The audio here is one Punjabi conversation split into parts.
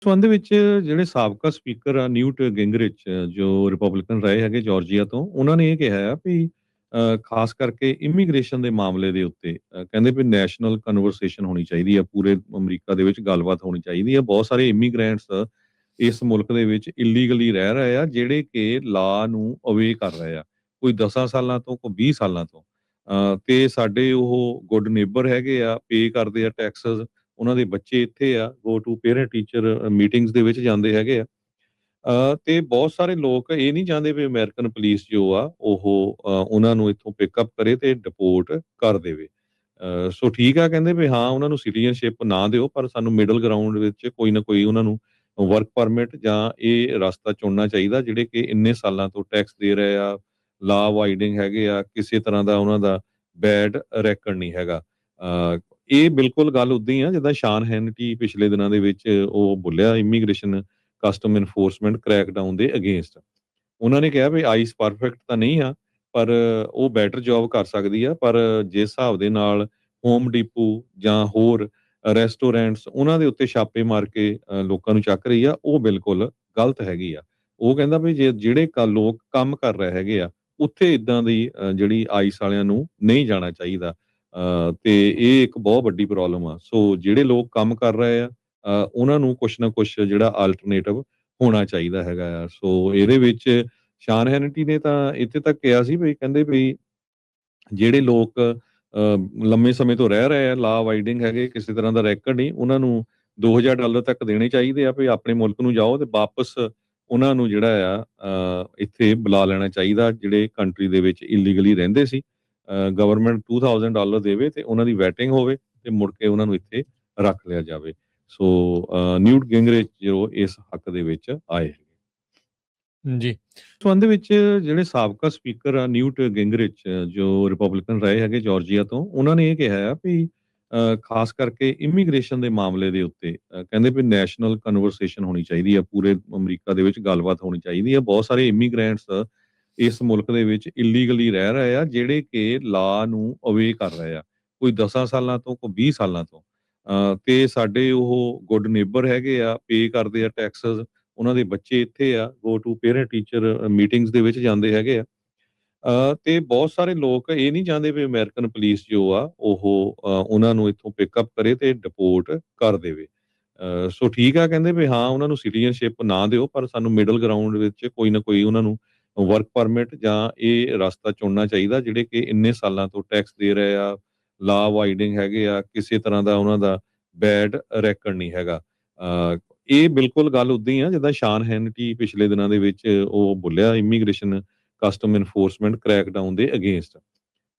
ਸੰਬੰਧ ਵਿੱਚ ਜਿਹੜੇ ਸਾਬਕਾ ਸਪੀਕਰ ਆ ਨਿਊਟ ਗਿੰਗਰਿਚ ਜੋ ਰਿਪਬਲਿਕਨ ਰਹੇ ਹੈਗੇ ਜਾਰਜੀਆ ਤੋਂ, ਉਹਨਾਂ ਨੇ ਇਹ ਕਿਹਾ ਆ ਵੀ ਖਾਸ ਕਰਕੇ ਇਮੀਗ੍ਰੇਸ਼ਨ ਦੇ ਮਾਮਲੇ ਦੇ ਉੱਤੇ ਕਹਿੰਦੇ ਵੀ ਨੈਸ਼ਨਲ ਕਨਵਰਸੇਸ਼ਨ ਹੋਣੀ ਚਾਹੀਦੀ ਆ, ਪੂਰੇ ਅਮਰੀਕਾ ਦੇ ਵਿੱਚ ਗੱਲਬਾਤ ਹੋਣੀ ਚਾਹੀਦੀ ਆ। ਬਹੁਤ ਸਾਰੇ ਇਮੀਗ੍ਰੈਂਟਸ ਇਸ ਮੁਲਕ ਦੇ ਵਿੱਚ ਇਲੀਗਲੀ ਰਹਿ ਰਹੇ ਆ, ਜਿਹੜੇ ਕਿ ਲਾ ਨੂੰ ਅਵੇ ਕਰ ਰਹੇ ਆ, ਕੋਈ 10 ਸਾਲਾਂ ਤੋਂ, ਕੋਈ 20 ਸਾਲਾਂ ਤੋਂ। ਤੇ ਸਾਡੇ ਉਹ ਗੁੱਡ ਨੇਬਰ ਹੈਗੇ ਆ, ਪੇ ਕਰਦੇ ਆ ਟੈਕਸਸ, ਉਹਨਾਂ ਦੇ ਬੱਚੇ ਇੱਥੇ ਆ, go to parent teacher meetings ਦੇ ਵਿੱਚ ਜਾਂਦੇ ਹੈਗੇ ਆ। ਤੇ ਬਹੁਤ ਸਾਰੇ ਲੋਕ ਇਹ ਨਹੀਂ ਚਾਹੁੰਦੇ ਵੀ ਅਮਰੀਕਨ ਪੁਲਿਸ ਜੋ ਆ ਉਹ ਉਹਨਾਂ ਨੂੰ ਇੱਥੋਂ ਪਿਕਅਪ ਕਰੇ ਤੇ ਡਿਪੋਰਟ ਕਰ ਦੇਵੇ। ਸੋ ਠੀਕ ਆ, ਕਹਿੰਦੇ ਵੀ ਹਾਂ ਉਹਨਾਂ ਨੂੰ ਸਿਟੀਜ਼ਨਸ਼ਿਪ ਨਾ ਦਿਓ, ਪਰ ਸਾਨੂੰ ਮਿਡਲ ਗਰਾਊਂਡ ਵਿੱਚ ਕੋਈ ਨਾ ਕੋਈ ਉਹਨਾਂ ਨੂੰ ਵਰਕ ਪਰਮਿਟ ਜਾਂ ਇਹ ਰਸਤਾ ਚੁਣਨਾ ਚਾਹੀਦਾ, ਜਿਹੜੇ ਕਿ ਇੰਨੇ ਸਾਲਾਂ ਤੋਂ ਟੈਕਸ ਦੇ ਰਹੇ ਆ, ਲਾ ਅਵਾਇਡਿੰਗ ਹੈਗੇ ਆ, ਕਿਸੇ ਤਰ੍ਹਾਂ ਦਾ ਉਹਨਾਂ ਦਾ ਬੈਡ ਰੈਕਡ ਨਹੀਂ ਹੈਗਾ। ਇਹ ਬਿਲਕੁਲ ਗੱਲ ਉਦਾਂ ਹੀ ਆ ਜਿੱਦਾਂ ਸ਼ਾਨ ਹੈਨਟੀ ਪਿਛਲੇ ਦਿਨਾਂ ਦੇ ਵਿੱਚ ਉਹ ਬੋਲਿਆ ਇਮੀਗ੍ਰੇਸ਼ਨ ਕਸਟਮ ਇਨਫੋਰਸਮੈਂਟ ਕ੍ਰੈਕਡਾਊਨ ਦੇ ਅਗੇਂਸਟ। ਉਹਨਾਂ ਨੇ ਕਿਹਾ ਵੀ ਆਈਸ ਪਰਫੈਕਟ ਤਾਂ ਨਹੀਂ ਆ, ਪਰ ਉਹ ਬੈਟਰ ਜੌਬ ਕਰ ਸਕਦੀ ਆ, ਪਰ ਜਿਸ ਹਿਸਾਬ ਦੇ ਨਾਲ ਹੋਮ ਡੀਪੂ ਜਾਂ ਹੋਰ ਰੈਸਟੋਰੈਂਟਸ ਉਹਨਾਂ ਦੇ ਉੱਤੇ ਛਾਪੇ ਮਾਰ ਕੇ ਲੋਕਾਂ ਨੂੰ ਚੱਕ ਰਹੀ ਆ, ਉਹ ਬਿਲਕੁਲ ਗਲਤ ਹੈਗੀ ਆ। ਉਹ ਕਹਿੰਦਾ ਵੀ ਜੇ ਜਿਹੜੇ ਲੋਕ ਕੰਮ ਕਰ ਰਹੇ ਹੈਗੇ ਆ, ਉੱਥੇ ਇਦਾਂ ਦੀ ਜਿਹੜੀ ਆਈਸ ਵਾਲਿਆਂ ਨੂੰ ਨਹੀਂ ਜਾਣਾ ਚਾਹੀਦਾ। ਤੇ ਇਹ ਇੱਕ ਬਹੁਤ ਵੱਡੀ ਪ੍ਰੋਬਲਮ ਆ। ਸੋ ਜਿਹੜੇ ਲੋਕ ਕੰਮ ਕਰ ਰਹੇ ਆ ਉਹਨਾਂ ਨੂੰ ਕੁਛ ਨਾ ਕੁਛ ਜਿਹੜਾ ਆਲਟਰਨੇਟਿਵ ਹੋਣਾ ਚਾਹੀਦਾ ਹੈਗਾ ਆ। ਸੋ ਇਹਦੇ ਵਿੱਚ ਸ਼ਾਨ ਹੈਨਟੀ ਨੇ ਤਾਂ ਇੱਥੇ ਤੱਕ ਕਿਹਾ ਸੀ ਵੀ ਕਹਿੰਦੇ ਵੀ ਜਿਹੜੇ ਲੋਕ ਲੰਮੇ ਸਮੇਂ ਤੋਂ ਰਹਿ ਰਹੇ ਆ, ਲਾ ਅਵਾਇਡਿੰਗ ਹੈਗੇ, ਕਿਸੇ ਤਰ੍ਹਾਂ ਦਾ ਰੈਕਡ ਨਹੀਂ, ਉਹਨਾਂ ਨੂੰ $2000 ਤੱਕ ਦੇਣੇ ਚਾਹੀਦੇ ਆ ਵੀ ਆਪਣੇ ਮੁਲਕ ਨੂੰ ਜਾਓ ਤੇ ਵਾਪਸ ਉਹਨਾਂ ਨੂੰ ਜਿਹੜਾ ਆ ਇੱਥੇ ਬੁਲਾ ਲੈਣਾ ਚਾਹੀਦਾ, ਜਿਹੜੇ ਕੰਟਰੀ ਦੇ ਵਿੱਚ ਇਲੀਗਲੀ ਰਹਿੰਦੇ ਸੀ। ਗਵਰਨਮੈਂਟ $2000 ਦੇਵੇ ਤੇ ਉਹਨਾਂ ਦੀ ਵੈਟਿੰਗ ਹੋਵੇ ਤੇ ਮੁੜ ਕੇ ਉਹਨਾਂ ਨੂੰ ਇੱਥੇ ਰੱਖ ਲਿਆ ਜਾਵੇ। ਸੋ ਨਿਊਟ ਗਿੰਗਰਿਚ ਜੋ ਇਸ ਹੱਕ ਦੇ ਵਿੱਚ ਆਏ ਹੈਗੇ। ਜੀ, ਸੰਬੰਧ ਵਿੱਚ ਜਿਹੜੇ ਸਾਬਕਾ ਸਪੀਕਰ ਆ ਨਿਊਟ ਗਿੰਗਰਿਚ ਜੋ ਰਿਪਬਲਿਕਨ ਰਹੇ ਹੈਗੇ ਜਾਰਜੀਆ ਤੋਂ, ਉਹਨਾਂ ਨੇ ਇਹ ਕਿਹਾ ਆ ਵੀ ਖਾਸ ਕਰਕੇ ਇਮੀਗ੍ਰੇਸ਼ਨ ਦੇ ਮਾਮਲੇ ਦੇ ਉੱਤੇ ਕਹਿੰਦੇ ਵੀ ਨੈਸ਼ਨਲ ਕਨਵਰਸੇਸ਼ਨ ਹੋਣੀ ਚਾਹੀਦੀ ਆ, ਪੂਰੇ ਅਮਰੀਕਾ ਦੇ ਵਿੱਚ ਗੱਲਬਾਤ ਹੋਣੀ ਚਾਹੀਦੀ ਆ। ਬਹੁਤ ਸਾਰੇ ਇਮੀਗ੍ਰੈਂਟਸ ਇਸ ਮੁਲਕ ਦੇ ਵਿੱਚ ਇਲੀਗਲੀ ਰਹਿ ਰਹੇ ਆ, ਜਿਹੜੇ ਕਿ ਲਾ ਨੂੰ ਅਵੇ ਕਰ ਰਹੇ ਆ, ਕੋਈ 10 ਸਾਲਾਂ ਤੋਂ, ਕੋਈ 20 ਸਾਲਾਂ ਤੋਂ। ਤੇ ਸਾਡੇ ਉਹ ਗੁੱਡ ਨੇਬਰ ਹੈਗੇ ਆ, ਪੇ ਕਰਦੇ ਆ ਟੈਕਸਸ, ਉਹਨਾਂ ਦੇ ਬੱਚੇ ਇੱਥੇ ਆ, go to parent teacher meetings ਦੇ ਵਿੱਚ ਜਾਂਦੇ ਹੈਗੇ ਆ। ਤੇ ਬਹੁਤ ਸਾਰੇ ਲੋਕ ਇਹ ਨਹੀਂ ਚਾਹੁੰਦੇ ਵੀ ਅਮਰੀਕਨ ਪੁਲਿਸ ਜੋ ਆ ਉਹ ਉਹਨਾਂ ਨੂੰ ਇੱਥੋਂ ਪਿਕਅਪ ਕਰੇ ਤੇ ਡਿਪੋਰਟ ਕਰ ਦੇਵੇ। ਸੋ ਠੀਕ ਆ, ਕਹਿੰਦੇ ਵੀ ਹਾਂ ਉਹਨਾਂ ਨੂੰ ਸਿਟੀਜ਼ਨਸ਼ਿਪ ਨਾ ਦਿਓ, ਪਰ ਸਾਨੂੰ ਮਿਡਲ ਗਰਾਊਂਡ ਵਿੱਚ ਕੋਈ ਨਾ ਕੋਈ ਉਹਨਾਂ ਨੂੰ ਵਰਕ ਪਰਮਿਟ ਜਾਂ ਇਹ ਰਸਤਾ ਚੁਣਨਾ ਚਾਹੀਦਾ, ਜਿਹੜੇ ਕਿ ਇੰਨੇ ਸਾਲਾਂ ਤੋਂ ਟੈਕਸ ਦੇ ਰਹੇ ਆ, ਲਾ ਅਵਾਇਡਿੰਗ ਹੈਗੇ ਆ, ਕਿਸੇ ਤਰ੍ਹਾਂ ਦਾ ਉਹਨਾਂ ਦਾ ਬੈਡ ਰੈਕਡ ਨਹੀਂ ਹੈਗਾ। ਇਹ ਬਿਲਕੁਲ ਗੱਲ ਉਦਾਂ ਹੀ ਆ ਜਿੱਦਾਂ ਸ਼ਾਨ ਹੈਨਟੀ ਪਿਛਲੇ ਦਿਨਾਂ ਦੇ ਵਿੱਚ ਉਹ ਬੋਲਿਆ ਇਮੀਗ੍ਰੇਸ਼ਨ ਕਸਟਮ ਇਨਫੋਰਸਮੈਂਟ ਕ੍ਰੈਕਡਾਊਨ ਦੇ ਅਗੇਂਸਟ।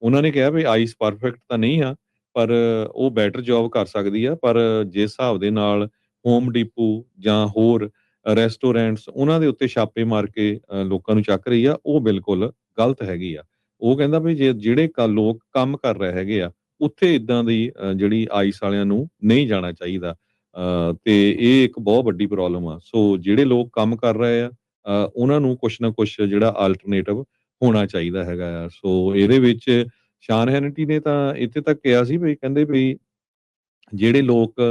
ਉਹਨਾਂ ਨੇ ਕਿਹਾ ਵੀ ਆਈਸ ਪਰਫੈਕਟ ਤਾਂ ਨਹੀਂ ਆ, ਪਰ ਉਹ ਬੈਟਰ ਜੌਬ ਕਰ ਸਕਦੀ ਆ, ਪਰ ਜਿਸ ਹਿਸਾਬ ਦੇ ਨਾਲ ਹੋਮ ਡੀਪੂ ਜਾਂ ਹੋਰ ਰੈਸਟੋਰੈਂਟਸ ਉਹਨਾਂ ਦੇ ਉੱਤੇ ਛਾਪੇ ਮਾਰ ਕੇ ਲੋਕਾਂ ਨੂੰ ਚੱਕ ਰਹੀ ਆ, ਉਹ ਬਿਲਕੁਲ ਗਲਤ ਹੈਗੀ ਆ। ਉਹ ਕਹਿੰਦਾ ਵੀ ਜੇ ਜਿਹੜੇ ਲੋਕ ਕੰਮ ਕਰ ਰਹੇ ਹੈਗੇ ਆ, ਉੱਥੇ ਇਦਾਂ ਦੀ ਜਿਹੜੀ ਆਈਸ ਵਾਲਿਆਂ ਨੂੰ ਨਹੀਂ ਜਾਣਾ ਚਾਹੀਦਾ। ਤੇ ਇਹ ਇੱਕ ਬਹੁਤ ਵੱਡੀ ਪ੍ਰੋਬਲਮ ਆ। ਸੋ ਜਿਹੜੇ ਲੋਕ ਕੰਮ ਕਰ ਰਹੇ ਆ ਉਹਨਾਂ ਨੂੰ ਕੁਛ ਨਾ ਕੁਛ ਜਿਹੜਾ ਆਲਟਰਨੇਟਿਵ ਹੋਣਾ ਚਾਹੀਦਾ ਹੈਗਾ ਆ। ਸੋ ਇਹਦੇ ਵਿੱਚ ਸ਼ਾਨ ਹੈਨਟੀ ਨੇ ਤਾਂ ਇੱਥੇ ਤੱਕ ਕਿਹਾ ਸੀ ਵੀ ਕਹਿੰਦੇ ਵੀ ਜਿਹੜੇ ਲੋਕ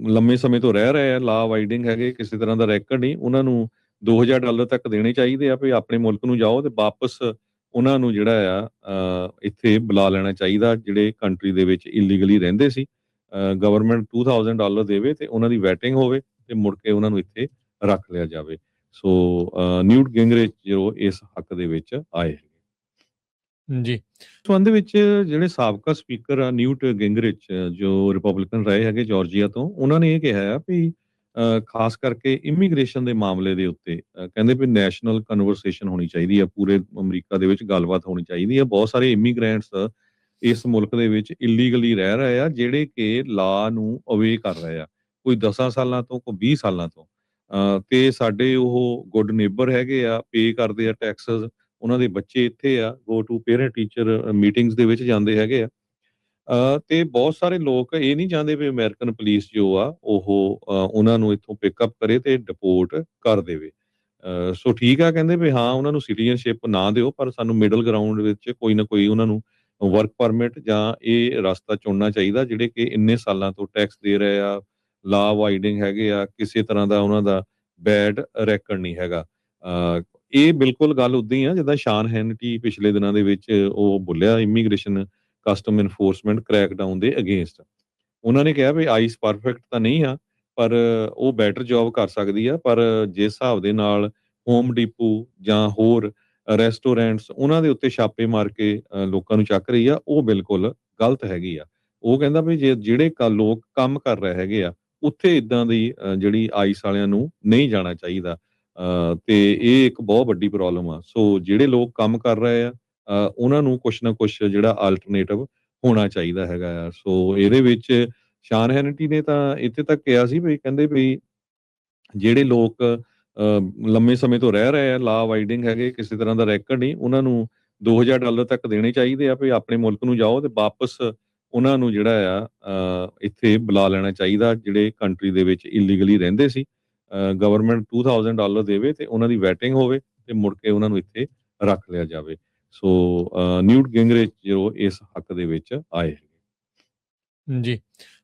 ਲੰਮੇ ਸਮੇਂ ਤੋਂ ਰਹਿ ਰਹੇ ਆ, ਲਾ ਅਵਾਇਡਿੰਗ ਹੈਗੇ, ਕਿਸੇ ਤਰ੍ਹਾਂ ਦਾ ਰੈਕਡ ਨਹੀਂ, ਉਹਨਾਂ ਨੂੰ $2000 ਤੱਕ ਦੇਣੇ ਚਾਹੀਦੇ ਆ ਵੀ ਆਪਣੇ ਮੁਲਕ ਨੂੰ ਜਾਓ ਤੇ ਵਾਪਸ ਉਹਨਾਂ ਨੂੰ ਜਿਹੜਾ ਆ ਇੱਥੇ ਬੁਲਾ ਲੈਣਾ ਚਾਹੀਦਾ, ਜਿਹੜੇ ਕੰਟਰੀ ਦੇ ਵਿੱਚ ਇਲੀਗਲੀ ਰਹਿੰਦੇ ਸੀ। ਗਵਰਨਮੈਂਟ $2000 ਦੇਵੇ ਤੇ ਉਹਨਾਂ ਦੀ ਵੈਟਿੰਗ ਹੋਵੇ ਤੇ ਮੁੜ ਕੇ ਉਹਨਾਂ ਨੂੰ ਇੱਥੇ ਰੱਖ ਲਿਆ ਜਾਵੇ। ਸੋ ਨਿਊਟ ਗਿੰਗਰਿਚ ਜੋ ਇਸ ਹੱਕ ਦੇ ਵਿੱਚ ਆਏ ਹੈਗੇ। ਜੀ, ਸੰਬੰਧ ਵਿੱਚ ਜਿਹੜੇ ਸਾਬਕਾ ਸਪੀਕਰ ਆ ਨਿਊਟ ਗਿੰਗਰਿਚ ਜੋ ਰਿਪਬਲਿਕਨ ਰਹੇ ਹੈਗੇ ਜਾਰਜੀਆ ਤੋਂ, ਉਹਨਾਂ ਨੇ ਇਹ ਕਿਹਾ ਆ ਵੀ ਖਾਸ ਕਰਕੇ ਇਮੀਗ੍ਰੇਸ਼ਨ ਦੇ ਮਾਮਲੇ ਦੇ ਉੱਤੇ ਕਹਿੰਦੇ ਵੀ ਨੈਸ਼ਨਲ ਕਨਵਰਸੇਸ਼ਨ ਹੋਣੀ ਚਾਹੀਦੀ ਆ, ਪੂਰੇ ਅਮਰੀਕਾ ਦੇ ਵਿੱਚ ਗੱਲਬਾਤ ਹੋਣੀ ਚਾਹੀਦੀ ਆ। ਬਹੁਤ ਸਾਰੇ ਇਮੀਗ੍ਰੈਂਟਸ ਇਸ ਮੁਲਕ ਦੇ ਵਿੱਚ ਇਲੀਗਲੀ ਰਹਿ ਰਹੇ ਆ, ਜਿਹੜੇ ਕਿ ਲਾ ਨੂੰ ਅਵੇ ਕਰ ਰਹੇ ਆ, ਕੋਈ 10 ਸਾਲਾਂ ਤੋਂ, ਕੋਈ 20 ਸਾਲਾਂ ਤੋਂ। ਤੇ ਸਾਡੇ ਉਹ ਗੁੱਡ ਨੇਬਰ ਹੈਗੇ ਆ, ਪੇ ਕਰਦੇ ਆ ਟੈਕਸਸ, ਉਹਨਾਂ ਦੇ ਬੱਚੇ ਇੱਥੇ ਆ, go to parent teacher meetings ਦੇ ਵਿੱਚ ਜਾਂਦੇ ਹੈਗੇ ਆ। ਤੇ ਬਹੁਤ ਸਾਰੇ ਲੋਕ ਇਹ ਨਹੀਂ ਚਾਹੁੰਦੇ ਵੀ ਅਮਰੀਕਨ ਪੁਲਿਸ ਜੋ ਆ ਉਹ ਉਹਨਾਂ ਨੂੰ ਇੱਥੋਂ ਪਿਕਅਪ ਕਰੇ ਤੇ ਡਿਪੋਰਟ ਕਰ ਦੇਵੇ। ਸੋ ਠੀਕ ਆ, ਕਹਿੰਦੇ ਵੀ ਹਾਂ ਉਹਨਾਂ ਨੂੰ ਸਿਟੀਜ਼ਨਸ਼ਿਪ ਨਾ ਦਿਓ, ਪਰ ਸਾਨੂੰ ਮਿਡਲ ਗਰਾਊਂਡ ਵਿੱਚ ਕੋਈ ਨਾ ਕੋਈ ਉਹਨਾਂ ਨੂੰ ਵਰਕ ਪਰਮਿਟ ਜਾਂ ਇਹ ਰਸਤਾ ਚੁਣਨਾ ਚਾਹੀਦਾ, ਜਿਹੜੇ ਕਿ ਇੰਨੇ ਸਾਲਾਂ ਤੋਂ ਟੈਕਸ ਦੇ ਰਹੇ ਆ, ਲਾ ਅਵਾਇਡਿੰਗ ਹੈਗੇ ਆ, ਕਿਸੇ ਤਰ੍ਹਾਂ ਦਾ ਉਹਨਾਂ ਦਾ ਬੈਡ ਰੈਕਡ ਨਹੀਂ ਹੈਗਾ। ਇਹ ਬਿਲਕੁਲ ਗੱਲ ਉਦਾਂ ਹੀ ਆ ਜਿੱਦਾਂ ਸ਼ਾਨ ਹੈਨਟੀ ਪਿਛਲੇ ਦਿਨਾਂ ਦੇ ਵਿੱਚ ਉਹ ਬੋਲਿਆ ਇਮੀਗ੍ਰੇਸ਼ਨ ਕਸਟਮ ਇਨਫੋਰਸਮੈਂਟ ਕ੍ਰੈਕਡਾਊਨ ਦੇ ਅਗੇਂਸਟ। ਉਹਨਾਂ ਨੇ ਕਿਹਾ ਵੀ ਆਈਸ ਪਰਫੈਕਟ ਤਾਂ ਨਹੀਂ ਆ, ਪਰ ਉਹ ਬੈਟਰ ਜੌਬ ਕਰ ਸਕਦੀ ਆ, ਪਰ ਜਿਸ ਹਿਸਾਬ ਦੇ ਨਾਲ ਹੋਮ ਡੀਪੂ ਜਾਂ ਹੋਰ ਰੈਸਟੋਰੈਂਟਸ ਉਹਨਾਂ ਦੇ ਉੱਤੇ ਛਾਪੇ ਮਾਰ ਕੇ ਲੋਕਾਂ ਨੂੰ ਚੱਕ ਰਹੀ ਆ, ਉਹ ਬਿਲਕੁਲ ਗਲਤ ਹੈਗੀ ਆ। ਉਹ ਕਹਿੰਦਾ ਵੀ ਜੇ ਜਿਹੜੇ ਲੋਕ ਕੰਮ ਕਰ ਰਹੇ ਹੈਗੇ ਆ, ਉੱਥੇ ਇਦਾਂ ਦੀ ਜਿਹੜੀ ਆਈਸ ਵਾਲਿਆਂ ਨੂੰ ਨਹੀਂ ਜਾਣਾ ਚਾਹੀਦਾ। ਤੇ ਇਹ ਇੱਕ ਬਹੁਤ ਵੱਡੀ ਪ੍ਰੋਬਲਮ ਆ। ਸੋ ਜਿਹੜੇ ਲੋਕ ਕੰਮ ਕਰ ਰਹੇ ਆ ਉਹਨਾਂ ਨੂੰ ਕੁਛ ਨਾ ਕੁਛ ਜਿਹੜਾ ਆਲਟਰਨੇਟਿਵ ਹੋਣਾ ਚਾਹੀਦਾ ਹੈਗਾ ਆ। ਸੋ ਇਹਦੇ ਵਿੱਚ ਸ਼ਾਨ ਹੈਨਟੀ ਨੇ ਤਾਂ ਇੱਥੇ ਤੱਕ ਕਿਹਾ ਸੀ ਵੀ ਕਹਿੰਦੇ ਵੀ ਜਿਹੜੇ ਲੋਕ ਲੰਮੇ ਸਮੇਂ ਤੋਂ ਰਹਿ ਰਹੇ ਆ, ਲਾ ਅਵਾਇਡਿੰਗ ਹੈਗੇ, ਕਿਸੇ ਤਰ੍ਹਾਂ ਦਾ ਰੈਕਡ ਨਹੀਂ, ਉਹਨਾਂ ਨੂੰ $2000 ਤੱਕ ਦੇਣੇ ਚਾਹੀਦੇ ਆ ਵੀ ਆਪਣੇ ਮੁਲਕ ਨੂੰ ਜਾਓ ਤੇ ਵਾਪਸ ਉਹਨਾਂ ਨੂੰ ਜਿਹੜਾ ਆ ਇੱਥੇ ਬੁਲਾ ਲੈਣਾ ਚਾਹੀਦਾ ਜਿਹੜੇ ਕੰਟਰੀ ਦੇ ਵਿੱਚ ਇਲੀਗਲੀ ਰਹਿੰਦੇ ਸੀ। ਗਵਰਨਮੈਂਟ $2000 ਦੇਵੇ ਤੇ ਉਹਨਾਂ ਦੀ ਵੈਟਿੰਗ ਹੋਵੇ ਤੇ ਮੁੜ ਕੇ ਉਹਨਾਂ ਨੂੰ ਇੱਥੇ ਰੱਖ ਲਿਆ ਜਾਵੇ। ਸੋ ਨਿਊਟ ਗਿੰਗਰਿਚ ਜੋ ਇਸ ਹੱਕ ਦੇ ਵਿੱਚ ਆਏ। ਜੀ।